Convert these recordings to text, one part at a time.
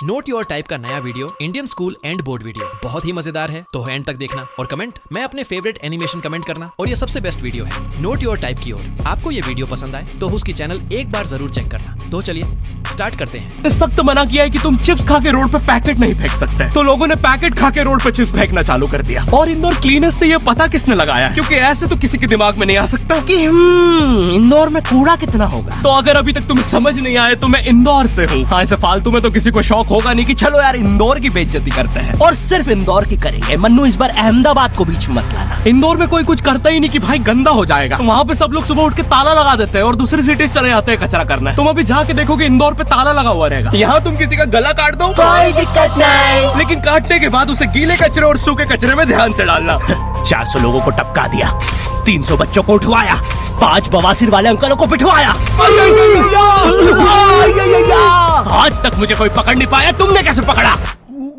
Not your type का नया video Indian school and board video बहुत ही मजेदार है, तो एंड तक देखना और कमेंट में अपने फेवरेट एनिमेशन कमेंट करना। और ये सबसे बेस्ट वीडियो है नोट योर टाइप की ओर। आपको ये वीडियो पसंद आए तो उसकी चैनल एक बार जरूर चेक करना। तो चलिए स्टार्ट करते हैं। सख्त मना किया है कि तुम चिप्स खा के रोड पे पैकेट नहीं फेंक सकते, तो लोगों ने पैकेट खा के रोड पे चिप्स फेंकना चालू कर दिया। और इंदौर क्लीनेस्ट ये पता किसने लगाया, क्योंकि ऐसे तो किसी के दिमाग में नहीं आ सकता कि इंदौर में कूड़ा कितना होगा। तो अगर अभी तक तुम्हें समझ नहीं आए तो मैं इंदौर से हूँ। हाँ, ऐसे फालतू में तो किसी को शौक होगा नहीं कि चलो यार इंदौर की बेइज्जती करते हैं, और सिर्फ इंदौर की करेंगे। मन्नू इस बार अहमदाबाद को बीच में मत लाना। इंदौर में कोई कुछ करता ही नहीं कि भाई गंदा हो जाएगा, तो वहाँ पे सब लोग सुबह उठ के ताला लगा देते हैं और दूसरी सिटीज चले जाते हैं कचरा करना। तुम अभी जाके देखोगे इंदौर पे ताला लगा हुआ रहेगा। यहाँ तुम किसी का गला काट दो कोई दिक्कत नहीं, लेकिन काटने के बाद उसे गीले कचरे और सूखे कचरे में ध्यान से डालना। 400 लोगों को टपका दिया, 300 बच्चों को उठवाया, 5 बवासीर वाले अंकलों को पिटवाया। आज तक मुझे कोई पकड़ नहीं पाया, तुमने कैसे पकड़ा?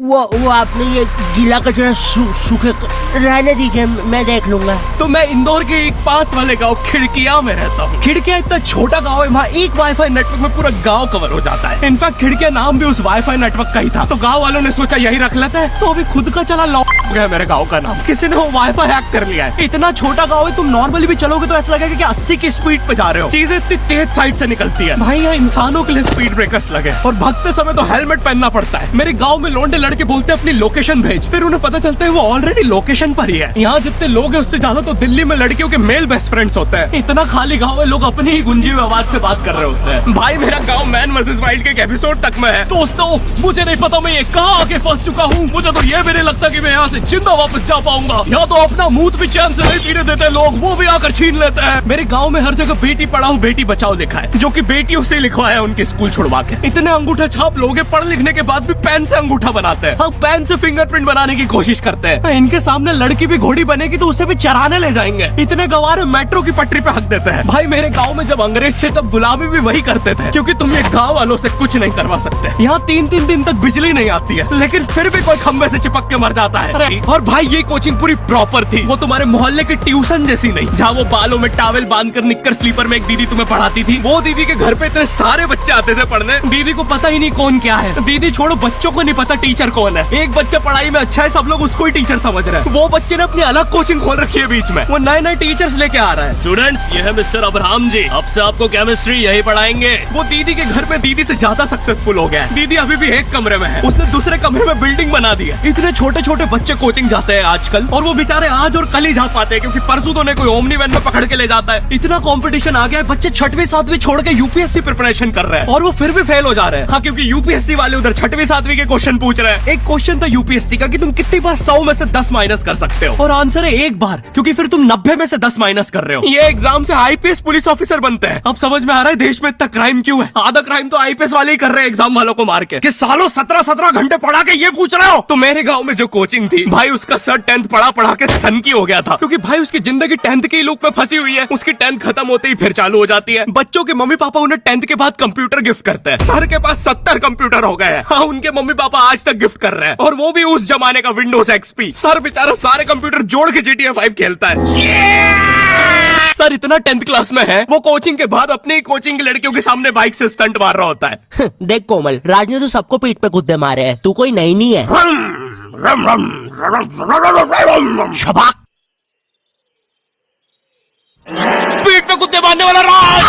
वो आपने ये गीला कचरा सूखे रहने दीजिए, मैं देख लूंगा। तो मैं इंदौर के एक पास वाले गांव खिड़किया में रहता हूँ। खिड़किया इतना छोटा गांव है, वहाँ एक वाईफाई नेटवर्क में पूरा गांव कवर हो जाता है। इनफैक्ट खिड़किया नाम भी उस वाईफाई नेटवर्क का ही था, तो गांव वालों ने सोचा यही रख लेते हैं। तो अभी खुद का चला लॉक हो गया मेरे गाँव का नाम, किसी ने वो वाईफाई हैक कर लिया है। इतना छोटा गाँव है, तुम नॉर्मली भी चलोगे तो ऐसा लगेगा कि 80 की स्पीड पे जा रहे हो। चीजें इतनी तेज साइड से निकलती है भाई, यहाँ इंसानों के लिए स्पीड ब्रेकर्स लगे और भगते समय तो हेलमेट पहनना पड़ता है। मेरे गाँव में लौंडे लड़के बोलते अपनी लोकेशन भेज, फिर उन्हें पता चलता है वो ऑलरेडी लोकेशन पर ही है। यहाँ जितने लोग हैं उससे ज्यादा तो दिल्ली में लड़कियों के मेल बेस्ट फ्रेंड्स होते हैं। इतना खाली गाँव है, लोग अपनी ही गुंजी हुई आवाज से बात कर रहे होते हैं। भाई मेरा गाँव मैन वर्सेस वाइल्ड के एक एपिसोड तक में है। दोस्तों मुझे नहीं पता मैं ये कहाँ आके फंस चुका हूँ। मुझे तो ये भी नहीं लगता कि मैं यहाँ से जिंदा वापस जा पाऊंगा। यहाँ तो अपना मुंह भी चैन से नहीं पीने देते लोग, वो भी आकर छीन लेते हैं। मेरे गाँव में हर जगह बेटी पढ़ाओ बेटी बचाओ लिखा है, जो की बेटियों से लिखवाया उनके स्कूल छुड़वा के। इतने अंगूठा छाप लोग पढ़ लिखने के बाद भी पेन से अंगूठा बनाते हैं, हाँ पेन से फिंगरप्रिंट बनाने की कोशिश करते हैं। इनके सामने लड़की भी घोड़ी बनेगी तो उसे भी चराने ले जाएंगे। इतने गवार मेट्रो की पटरी पे हक देते हैं। भाई मेरे गांव में जब अंग्रेज थे तब गुलामी भी वही करते थे, क्योंकि तुम ये गांव वालों से कुछ नहीं करवा सकते। यहाँ 3-3 दिन तक बिजली नहीं आती है, लेकिन फिर भी कोई खंबे से चिपक के मर जाता है। और भाई ये कोचिंग पूरी प्रॉपर थी, वो तुम्हारे मोहल्ले की ट्यूशन जैसी नहीं, जहाँ वो बालों में टावल बांधकर निक्कर स्लीपर में एक दीदी तुम्हें पढ़ाती थी। वो दीदी के घर पे इतने सारे बच्चे आते थे पढ़ने, दीदी को पता ही नहीं कौन क्या है। दीदी छोड़ो, बच्चों को नहीं पता टीचर कौन है। एक बच्चा पढ़ाई में अच्छा है, सब लोग उसको ही टीचर समझ रहे हैं। वो बच्चे ने अपनी अलग कोचिंग खोल रखी है बीच में, वो नए टीचर्स लेके आ रहा है। स्टूडेंट्स, ये है मिस्टर अब्राहम जी, अब से आपको केमिस्ट्री यही पढ़ाएंगे। वो दीदी के घर पे दीदी से ज्यादा सक्सेसफुल हो गया है। दीदी अभी भी एक कमरे में है, उसने दूसरे कमरे में बिल्डिंग बना दी है। इतने छोटे छोटे बच्चे कोचिंग जाते हैं आजकल, और वो बेचारे आज और कल ही जा पाते हैं, क्योंकि परसों तो कोई ओमनी वैन में पकड़ के ले जाता है। इतना कंपटीशन आ गया है, बच्चे 6वीं 7वीं छोड़ के यूपीएससी प्रिपरेशन कर रहे हैं, और वो फिर भी फेल हो जा रहे हैं। हाँ, क्योंकि यूपीएससी वाले उधर 6वीं 7वीं के क्वेश्चन पूछ रहे हैं। एक क्वेश्चन था यूपीएससी का कि तुम कितनी बार 100 में से 10 माइनस कर सकते हो, और आंसर है 1 बार, क्योंकि फिर तुम 90 में से 10 माइनस कर रहे हो। ये एग्जाम से आईपीएस पुलिस ऑफिसर बनते हैं। अब समझ में आ रहा है देश में इतना क्राइम क्यों है। आधा क्राइम तो आईपीएस वाले ही कर रहे हैं एग्जाम वालों को मार के, कि सालों 17-17 घंटे पढ़ा के ये पूछ रहे हो। तो मेरे गांव में जो कोचिंग थी भाई, उसका सर 10th पढ़ा के सन की हो गया था, क्योंकि भाई उसकी जिंदगी 10th के लूप में फंसी हुई है। उसकी 10th खत्म होते ही फिर चालू हो जाती है। बच्चों के मम्मी पापा उन्हें 10th के बाद कंप्यूटर गिफ्ट करते हैं। सर के पास 70 कंप्यूटर हो गए हैं। हाँ, उनके मम्मी पापा आज तक गिफ्ट कर रहे हैं, और वो भी उस जमाने का विंडोज एक्सपी। सर बेचारा सारे कंप्यूटर जोड़ के GTA 5 खेलता है। सर इतना 10th क्लास में है, वो कोचिंग के बाद अपनी ही कोचिंग की लड़कियों के सामने बाइक से स्टंट मार रहा होता है। देख कोमल, राज ने तो सबको पीठ पे कुत्ते मारे हैं, तू कोई नई नहीं है। शबाक, पीठ पे कुत्ते मारने वाला राज।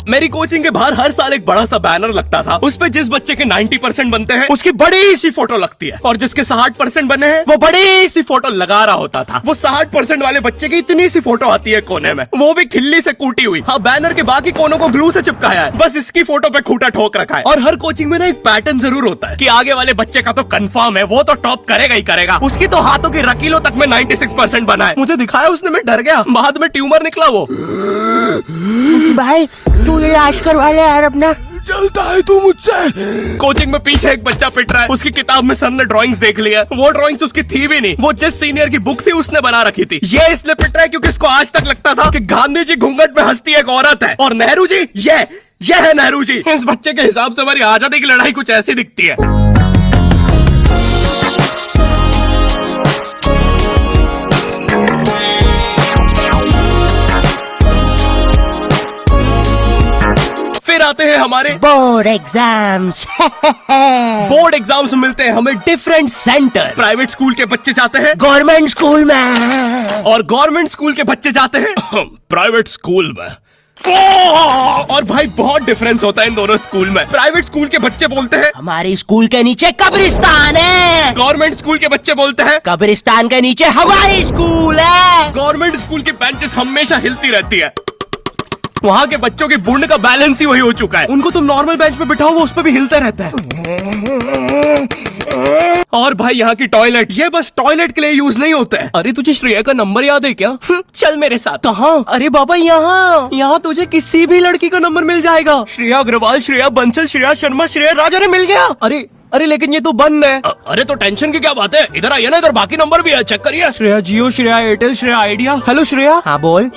मेरी कोचिंग के बाहर हर साल एक बड़ा सा बैनर लगता था, उस पे जिस बच्चे के 90% बनते हैं उसकी बड़ी सी फोटो लगती है, और जिसके 60% बने हैं वो बड़ी सी फोटो लगा रहा होता था। वो 60% वाले बच्चे की इतनी सी फोटो आती है कोने में, वो भी खिल्ली से कूटी हुई। हाँ, बैनर के बाकी कोनों को ग्लू से चिपकाया है, बस इसकी फोटो पे खूंटा ठोक रखा है। और हर कोचिंग में ना एक पैटर्न जरूर होता है कि आगे वाले बच्चे का तो कंफर्म है, वो तो टॉप करेगा ही करेगा। उसकी तो हाथों की रकीलों तक में 96% बना है। मुझे दिखाया उसने, मैं डर गया, बाद में ट्यूमर निकला वो। भाई तू इलाज करवा ले यार अपना। चलता है तू मुझसे। कोचिंग में पीछे एक बच्चा पिट रहा है, उसकी किताब में सर ने ड्राइंग्स देख लिया। वो ड्राइंग्स उसकी थी भी नहीं, वो जिस सीनियर की बुक थी उसने बना रखी थी। ये इसलिए पिट रहा है क्योंकि इसको आज तक लगता था कि गांधी जी घूंघट में हंसती एक औरत है, और नेहरू जी ये है नेहरू जी। इस बच्चे के हिसाब से हमारी आजादी की लड़ाई कुछ ऐसी दिखती है। आते हैं हमारे बोर्ड एग्जाम्स। बोर्ड एग्जाम्स मिलते हैं हमें डिफरेंट सेंटर। प्राइवेट स्कूल के बच्चे जाते हैं गवर्नमेंट स्कूल में और गवर्नमेंट स्कूल के बच्चे जाते हैं प्राइवेट स्कूल में। और भाई बहुत डिफरेंस होता है इन दोनों स्कूल में। प्राइवेट स्कूल के बच्चे बोलते हैं हमारी स्कूल के नीचे कब्रिस्तान है। गवर्नमेंट स्कूल के बच्चे बोलते हैं कब्रिस्तान के नीचे हमारी स्कूल है। गवर्नमेंट स्कूल की बेंचेस हमेशा हिलती रहती है। वहाँ के बच्चों के बुंड का बैलेंस ही वही हो चुका है। उनको तुम नॉर्मल बेंच पे बिठाओ वो उस पे भी हिलता रहता है। और भाई यहाँ की टॉयलेट ये बस टॉयलेट के लिए यूज नहीं होता है। अरे तुझे श्रेया का नंबर याद है क्या? चल मेरे साथ। कहाँ? अरे बाबा यहाँ तुझे किसी भी लड़की का नंबर मिल जाएगा। श्रेया अग्रवाल, श्रेया बंसल, श्रेया शर्मा, श्रेया राजा ने मिल गया। अरे लेकिन ये तो बंद है। अरे तो टेंशन की क्या बात है, इधर आइए ना, इधर बाकी नंबर भी है, चेक करिए। श्रेया जियो, श्रेया एयरटेल, श्रेया आइडिया। हेलो श्रेया। हाँ बोल।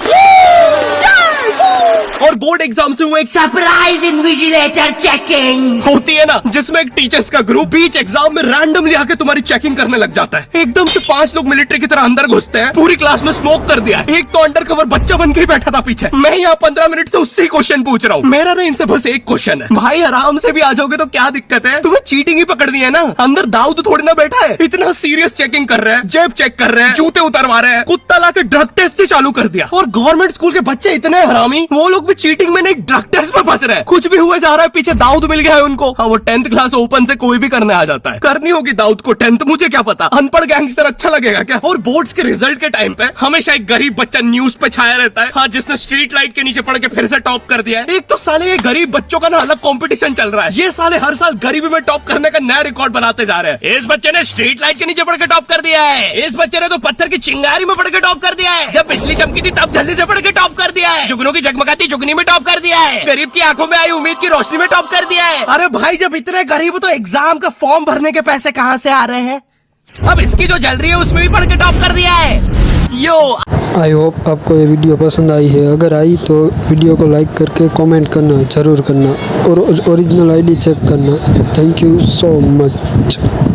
और बोर्ड एग्जाम से वो एक सरप्राइज इन्विजिलेटर चेकिंग होती है ना, जिसमें एक टीचर्स का ग्रुप बीच एग्जाम में रैंडमली आके तुम्हारी चेकिंग करने लग जाता है। एकदम से 5 लोग मिलिट्री की तरह अंदर घुसते हैं, पूरी क्लास में स्मोक कर दिया। एक तो अंडर कवर बच्चा बन के ही बैठा था पीछे। मैं यहाँ 15 मिनट से उससे क्वेश्चन पूछ रहा हूँ। मेरा ना इनसे बस एक क्वेश्चन है, भाई आराम से भी आ जाओगे तो क्या दिक्कत है, तुम्हें चीटिंग ही पकड़नी है ना। अंदर दाऊद थोड़ी ना बैठा है, इतना सीरियस चेकिंग कर रहे हैं, जेब चेक कर रहे हैं, जूते उतरवा रहे हैं, कुत्ता लाके ड्रग टेस्ट से चालू कर दिया। और गवर्नमेंट स्कूल के बच्चे इतने हरामी, वो लोग भी चीटिंग में नहीं ड्रग टेस्ट में फंस रहे हैं। कुछ भी हुए जा रहा है, पीछे दाऊद मिल गया है उनको। हाँ वो 10th क्लास ओपन से कोई भी करने आ जाता है। करनी होगी दाऊद को 10th, मुझे क्या पता, अनपढ़ गैंगस्टर अच्छा लगेगा क्या। और बोर्ड्स के रिजल्ट के टाइम पे हमेशा एक गरीब बच्चा न्यूज पे छाया रहता है, हाँ जिसने स्ट्रीट लाइट के नीचे पड़ के फिर से टॉप कर दिया है। एक तो साले ये गरीब बच्चों का ना अलग कंपटीशन चल रहा है, ये साले हर साल गरीबी में टॉप करने का नया रिकॉर्ड बनाते जा रहे हैं। इस बच्चे ने स्ट्रीट लाइट के नीचे पड़ के टॉप कर दिया है, इस बच्चे ने तो पत्थर की चिंगारी में पड़ के टॉप कर दिया है, जब बिजली चमकी थी तब जल्दी से पड़ के टॉप कर दिया है, जुगनों की जगमगाती जुगनी में टॉप कर दिया है, गरीब की आंखों में आई उम्मीद की रोशनी में टॉप कर दिया है। अरे भाई जब इतने गरीब हो तो एग्जाम का फॉर्म भरने के पैसे कहाँ से आ रहे हैं। अब इसकी जो जल रही है उसमें भी पढ़ के टॉप कर दिया है। यो आई होप आपको ये वीडियो पसंद आई है। अगर आई तो वीडियो को लाइक करके कमेंट करना ज़रूर करना और ओरिजिनल आईडी चेक करना। Thank you so much.